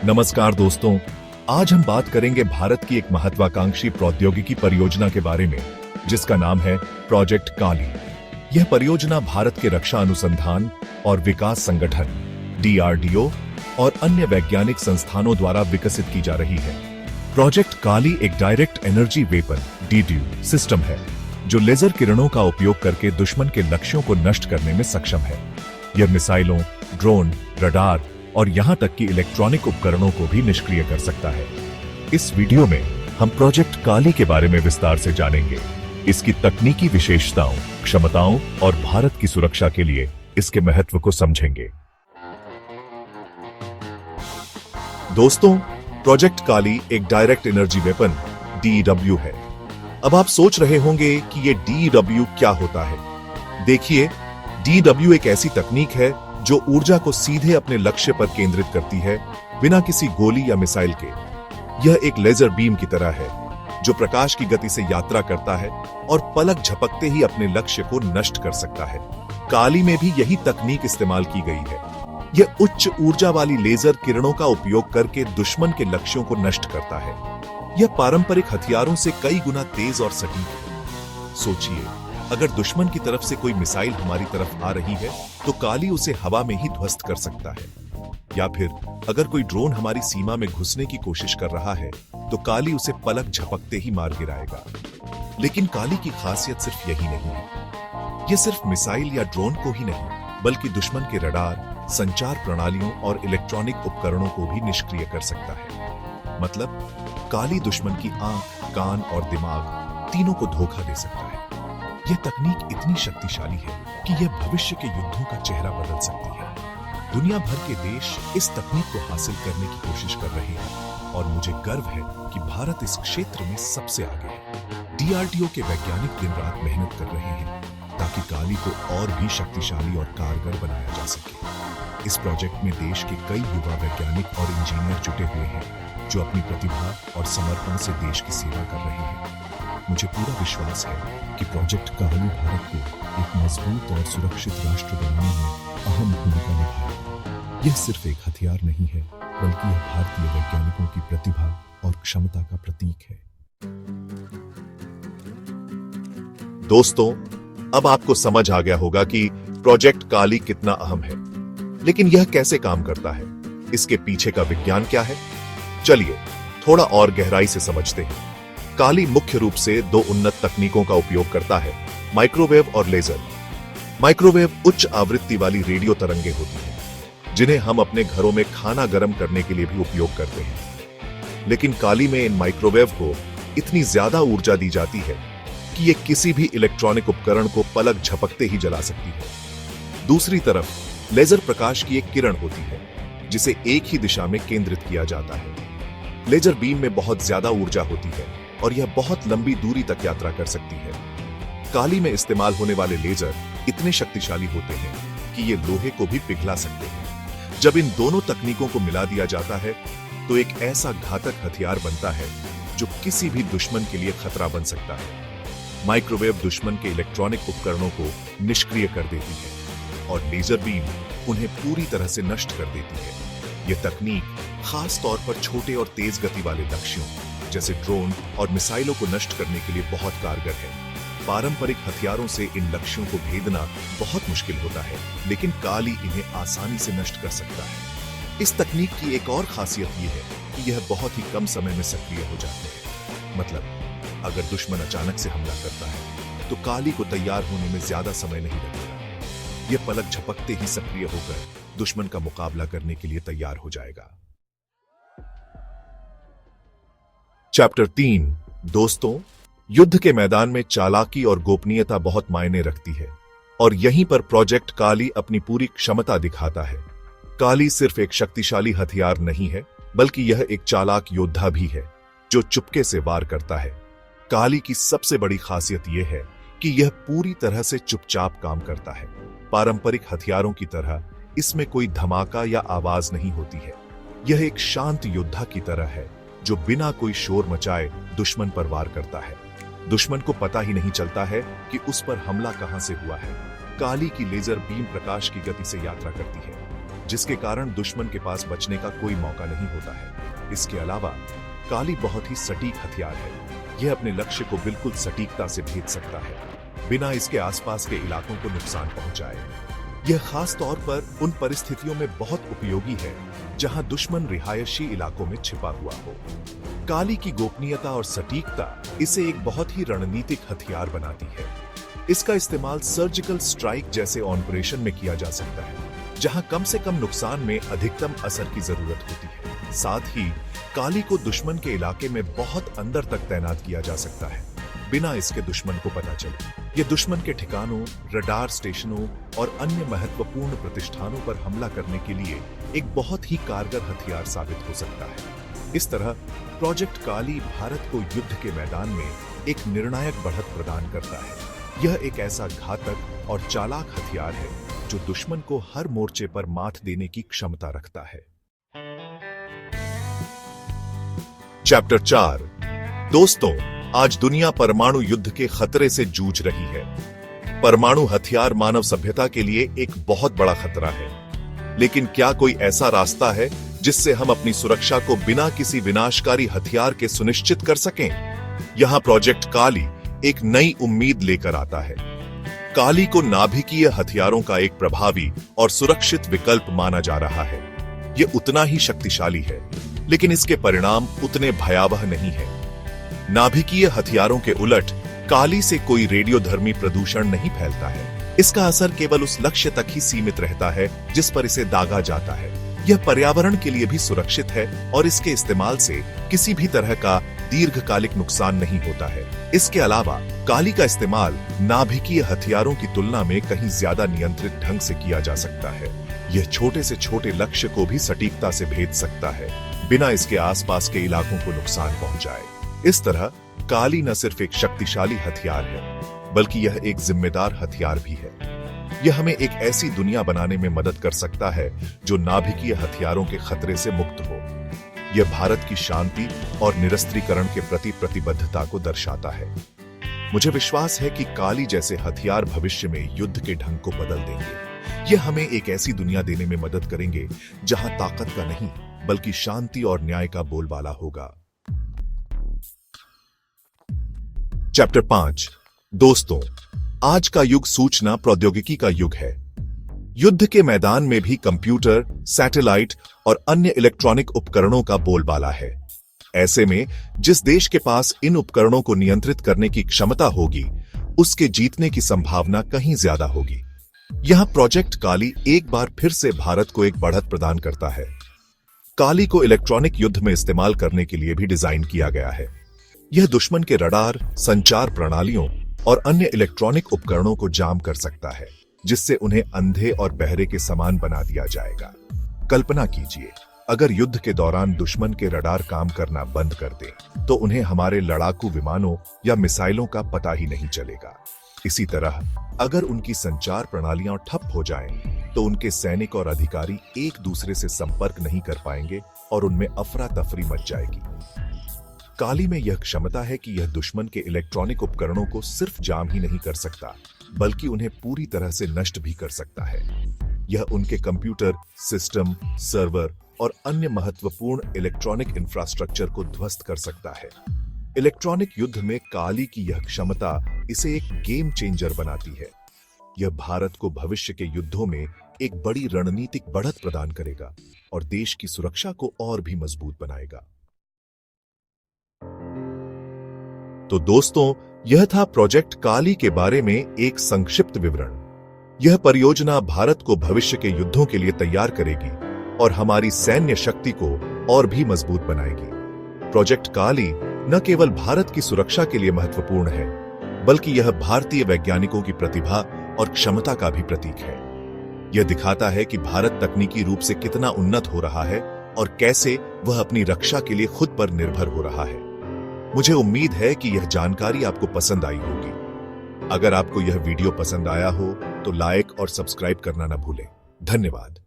नमस्कार दोस्तों, आज हम बात करेंगे भारत की एक महत्वाकांक्षी प्रौद्योगिकी परियोजना के बारे में, जिसका नाम है प्रोजेक्ट काली। यह परियोजना भारत के रक्षा अनुसंधान और विकास संगठन DRDO और अन्य वैज्ञानिक संस्थानों द्वारा विकसित की जा रही है। प्रोजेक्ट काली एक direct energy weapon DDU system है, जो लेजर किरणों का उपयोग करके दुश्मन के लक्ष्यों को नष्ट करने में सक्षम है। यह मिसाइलों, ड्रोन, रडार और यहां तक कि इलेक्ट्रॉनिक उपकरणों को भी निष्क्रिय कर सकता है। इस वीडियो में हम प्रोजेक्ट काली के बारे में विस्तार से जानेंगे, इसकी तकनीकी विशेषताओं, क्षमताओं और भारत की सुरक्षा के लिए इसके महत्व को समझेंगे। दोस्तों, प्रोजेक्ट काली एक डायरेक्ट एनर्जी वेपन DEW है। अब आप सोच रहे होंगे कि ये DEW क्या होता है। देखिए, DEW एक ऐसी तकनीक है जो ऊर्जा को सीधे अपने लक्ष्य पर केंद्रित करती है, बिना किसी गोली या मिसाइल के। यह एक लेजर बीम की तरह है, जो प्रकाश की गति से यात्रा करता है और पलक झपकते ही अपने लक्ष्य को नष्ट कर सकता है। काली में भी यही तकनीक इस्तेमाल की गई है। यह उच्च ऊर्जा वाली लेजर किरणों का उपयोग करके दुश्मन के लक्ष्यों को नष्ट करता है। यह पारंपरिक हथियारों से कई गुना तेज और सटीक है। सोचिए, अगर दुश्मन की तरफ से कोई मिसाइल हमारी तरफ आ रही है, तो काली उसे हवा में ही ध्वस्त कर सकता है। या फिर अगर कोई ड्रोन हमारी सीमा में घुसने की कोशिश कर रहा है, तो काली उसे पलक झपकते ही मार गिराएगा। लेकिन काली की खासियत सिर्फ यही नहीं है। यह सिर्फ मिसाइल या ड्रोन को ही नहीं, बल्कि दुश्मन के रडार, संचार प्रणालियों और इलेक्ट्रॉनिक उपकरणों को भी निष्क्रिय कर सकता है। मतलब, काली दुश्मन की आंख, कान और दिमाग तीनों को धोखा दे सकता है। यह तकनीक इतनी शक्तिशाली है कि यह भविष्य के युद्धों का चेहरा बदल सकती है। दुनिया भर के देश इस तकनीक को हासिल करने की कोशिश कर रहे हैं और मुझे गर्व है कि भारत इस क्षेत्र में सबसे आगे है। DRDO के वैज्ञानिक दिन रात मेहनत कर रहे हैं ताकि काली को और भी शक्तिशाली और कारगर बनाया जा सके। इस प्रोजेक्ट में देश के कई युवा वैज्ञानिक और इंजीनियर जुटे हुए हैं, जो अपनी प्रतिभा और समर्पण से देश की सेवा कर रहे हैं। मुझे पूरा विश्वास है कि प्रोजेक्ट काली भारत को एक मजबूत और सुरक्षित राष्ट्र बनाने में अहम भूमिका निभाएगा। यह सिर्फ एक हथियार नहीं है, बल्कि यह भारतीय वैज्ञानिकों की प्रतिभा और क्षमता का प्रतीक है। दोस्तों, अब आपको समझ आ गया होगा कि प्रोजेक्ट काली कितना अहम है। लेकिन यह कैसे काम करता है? इसके पीछे का विज्ञान क्या है? चलिए थोड़ा और गहराई से समझते हैं। काली मुख्य रूप से दो उन्नत तकनीकों का उपयोग करता है, माइक्रोवेव और लेजर। माइक्रोवेव उच्च आवृत्ति वाली रेडियो तरंगे होती हैं, जिन्हें हम अपने घरों में खाना गर्म करने के लिए भी उपयोग करते हैं। लेकिन काली में इन माइक्रोवेव को इतनी ज्यादा ऊर्जा दी जाती है कि ये किसी भी इलेक्ट्रॉनिक उपकरण को पलक झपकते ही जला सकती है। दूसरी तरफ लेजर प्रकाश की एक किरण होती है, जिसे एक ही दिशा में केंद्रित किया जाता है। लेजर बीम में बहुत ज्यादा ऊर्जा होती है और यह बहुत लंबी दूरी तक यात्रा कर सकती है। काली में इस्तेमाल होने वाले लेजर इतने शक्तिशाली होते हैं कि ये लोहे को भी पिघला सकते हैं। जब इन दोनों तकनीकों को मिला दिया जाता है, तो एक ऐसा घातक हथियार बनता है जो किसी भी दुश्मन के लिए खतरा बन सकता है। माइक्रोवेव दुश्मन के इलेक्ट्रॉनिक उपकरणों को निष्क्रिय कर देती है और लेजर बीम उन्हें पूरी तरह से नष्ट कर देती है। यह तकनीक खास तौर पर छोटे और तेज गति वाले लक्ष्यों जैसे ड्रोन और मिसाइलों को नष्ट करने के लिए बहुत कारगर है। पारंपरिक हथियारों से इन लक्ष्यों को भेदना बहुत मुश्किल होता है, लेकिन काली इन्हें आसानी से नष्ट कर सकता है। इस तकनीक की एक और खासियत यह है कि यह बहुत ही कम समय में सक्रिय हो जाती है। मतलब, अगर दुश्मन अचानक से हमला करता है, तो काली को तैयार होने में ज्यादा समय नहीं लगेगा। यह पलक झपकते ही सक्रिय होकर दुश्मन का मुकाबला करने के लिए तैयार हो जाएगा। चैप्टर 3। दोस्तों, युद्ध के मैदान में चालाकी और गोपनीयता बहुत मायने रखती है, और यहीं पर प्रोजेक्ट काली अपनी पूरी क्षमता दिखाता है। काली सिर्फ एक शक्तिशाली हथियार नहीं है, बल्कि यह एक चालाक योद्धा भी है, जो चुपके से वार करता है। काली की सबसे बड़ी खासियत यह है कि यह पूरी तरह से चुपचाप काम करता है। पारंपरिक हथियारों की तरह इसमें कोई धमाका या आवाज नहीं होती है। यह एक शांत योद्धा की तरह है, जो बिना कोई शोर मचाए दुश्मन पर वार करता है। दुश्मन को पता ही नहीं चलता है कि उस पर हमला कहां से हुआ है। काली की लेजर बीम प्रकाश की गति से यात्रा करती है। जिसके कारण दुश्मन के पास बचने का कोई मौका नहीं होता है। इसके अलावा काली बहुत ही सटीक हथियार है। यह अपने लक्ष्य को बिल्कुल सटीकता से भेद सकता है, बिना इसके आसपास के इलाकों को नुकसान पहुंचाए। यह खास तौर पर उन परिस्थितियों में बहुत उपयोगी है जहां दुश्मन रिहायशी इलाकों में छिपा हुआ हो। काली की गोपनीयता और सटीकता इसे एक बहुत ही रणनीतिक हथियार बनाती है। इसका इस्तेमाल सर्जिकल स्ट्राइक जैसे ऑपरेशन में किया जा सकता है, जहां कम से कम नुकसान में अधिकतम असर की जरूरत होती है। साथ ही काली को दुश्मन के इलाके में बहुत अंदर तक तैनात किया जा सकता है, बिना इसके दुश्मन को पता चले। यह दुश्मन के ठिकानों, रडार स्टेशनों और अन्य महत्वपूर्ण प्रतिष्ठानों पर हमला करने के लिए एक बहुत ही कारगर हथियार साबित हो सकता है। इस तरह प्रोजेक्ट काली भारत को युद्ध के मैदान में एक निर्णायक बढ़त प्रदान करता है। यह एक ऐसा घातक और चालाक हथियार है जो दुश्मन को हर मोर्चे पर मात देने की क्षमता रखता है। चैप्टर 4। दोस्तों, आज दुनिया परमाणु युद्ध के खतरे से जूझ रही है। परमाणु हथियार मानव सभ्यता के लिए एक बहुत बड़ा खतरा है, लेकिन क्या कोई ऐसा रास्ता है जिससे हम अपनी सुरक्षा को बिना किसी विनाशकारी हथियार के सुनिश्चित कर सकें? यहां प्रोजेक्ट काली एक नई उम्मीद लेकर आता है। काली को नाभिकीय हथियारों का एक प्रभावी और सुरक्षित विकल्प माना जा रहा है। यह उतना ही शक्तिशाली है, लेकिन इसके परिणाम उतने भयावह नहीं है। नाभिकीय हथियारों के उलट काली से कोई रेडियोधर्मी प्रदूषण नहीं फैलता है। इसका असर केवल उस लक्ष्य तक ही सीमित रहता है जिस पर इसे दागा जाता है। यह पर्यावरण के लिए भी सुरक्षित है और इसके इस्तेमाल से किसी भी तरह का दीर्घकालिक नुकसान नहीं होता है। इसके अलावा काली का इस्तेमाल नाभिकीय हथियारों की तुलना में कहीं ज्यादा नियंत्रित ढंग से किया जा सकता है। यह छोटे से छोटे लक्ष्य को भी सटीकता से भेद सकता है, बिना इसके आसपास के इलाकों को नुकसान पहुंचाए। इस तरह काली न सिर्फ एक शक्तिशाली हथियार है, बल्कि यह एक जिम्मेदार हथियार भी है। यह हमें एक ऐसी दुनिया बनाने में मदद कर सकता है जो नाभिकीय हथियारों के खतरे से मुक्त हो। यह भारत की शांति और निरस्त्रीकरण के प्रति प्रतिबद्धता को दर्शाता है। मुझे विश्वास है कि काली जैसे हथियार भविष्य में युद्ध के ढंग को बदल देंगे। यह हमें एक ऐसी दुनिया देने में मदद करेंगे जहां ताकत का नहीं, बल्कि शांति और न्याय का बोलबाला होगा। चैप्टर 5। दोस्तों, आज का युग सूचना प्रौद्योगिकी का युग है। युद्ध के मैदान में भी कंप्यूटर, सैटेलाइट और अन्य इलेक्ट्रॉनिक उपकरणों का बोलबाला है। ऐसे में जिस देश के पास इन उपकरणों को नियंत्रित करने की क्षमता होगी, उसके जीतने की संभावना कहीं ज्यादा होगी। यहां प्रोजेक्ट काली एक बार फिर से भारत को एक बढ़त प्रदान करता है। काली को इलेक्ट्रॉनिक युद्ध में इस्तेमाल करने के लिए भी डिजाइन किया गया है। यह दुश्मन के रडार, संचार प्रणालियों और अन्य इलेक्ट्रॉनिक उपकरणों को जाम कर सकता है, जिससे उन्हें अंधे और बहरे के समान बना दिया जाएगा। कल्पना कीजिए, अगर युद्ध के दौरान दुश्मन के रडार काम करना बंद कर दें, तो उन्हें हमारे लड़ाकू विमानों या मिसाइलों का पता ही नहीं चलेगा। इसी तरह अगर उनकी संचार प्रणालियां ठप हो जाएं, तो उनके सैनिक और अधिकारी एक दूसरे से संपर्क नहीं कर पाएंगे और उनमें अफरा तफरी मच जाएगी। काली में यह क्षमता है कि यह दुश्मन के इलेक्ट्रॉनिक उपकरणों को सिर्फ जाम ही नहीं कर सकता, बल्कि उन्हें पूरी तरह से नष्ट भी कर सकता है। यह उनके कंप्यूटर, सिस्टम, सर्वर और अन्य महत्वपूर्ण इलेक्ट्रॉनिक इंफ्रास्ट्रक्चर को ध्वस्त कर सकता है। इलेक्ट्रॉनिक युद्ध में काली की यह क्षमता इसे एक गेम चेंजर बनाती है। यह भारत को भविष्य के युद्धों में एक बड़ी रणनीतिक बढ़त प्रदान करेगा और देश की सुरक्षा को और भी मजबूत बनाएगा। तो दोस्तों, यह था प्रोजेक्ट काली के बारे में एक संक्षिप्त विवरण। यह परियोजना भारत को भविष्य के युद्धों के लिए तैयार करेगी और हमारी सैन्य शक्ति को और भी मजबूत बनाएगी। प्रोजेक्ट काली न केवल भारत की सुरक्षा के लिए महत्वपूर्ण है, बल्कि यह भारतीय वैज्ञानिकों की प्रतिभा और क्षमता का भी प्रतीक है। यह दिखाता है कि भारत तकनीकी रूप से कितना उन्नत हो रहा है और कैसे वह अपनी रक्षा के लिए खुद पर निर्भर हो रहा है। मुझे उम्मीद है कि यह जानकारी आपको पसंद आई होगी। अगर आपको यह वीडियो पसंद आया हो तो लाइक और सब्सक्राइब करना न भूलें। धन्यवाद।